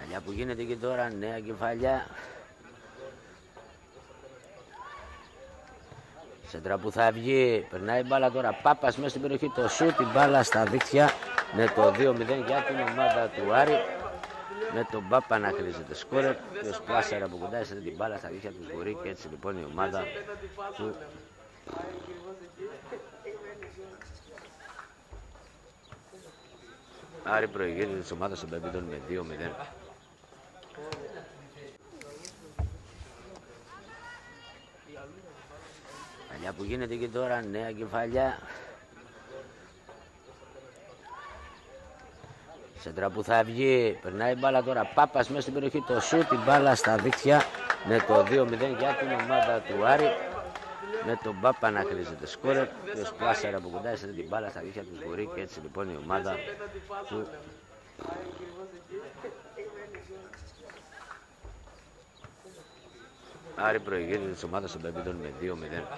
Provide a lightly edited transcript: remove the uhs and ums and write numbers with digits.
Παλιά που γίνεται και τώρα, νέα κεφαλιά. Σέντρα που θα βγει, περνάει μπάλα τώρα, Πάπας μέσα στην περιοχή, το σούτ, η μπάλα στα δίχτυα, με το 2-0 για την ομάδα του Άρη. Με τον Πάπα να χρήζεται σκόρερ, και ο Σπλάσσερ από κοντά έστειλε την μπάλα στα δίχτυα του Σγουρή, και έτσι λοιπόν η ομάδα του Άρη προηγείται της ομάδας των Πεμπίδων με 2-0. Παλιά που γίνεται και τώρα, νέα κεφαλιά. Σέντρα που θα βγει, περνάει μπάλα τώρα, Πάπας μέσα στην περιοχή, το σούτ, η μπάλα στα δίχτυα, με το 2-0 για την ομάδα του Άρη. Με τον Πάπα να χρήζεται σκόρερ, και ο Σπλάσσερ από κοντά έστειλε την μπάλα στα δίχτυα του Σγουρή, και έτσι λοιπόν η ομάδα του Άρη προηγείται της ομάδας των Πεμπίδων με 2-0.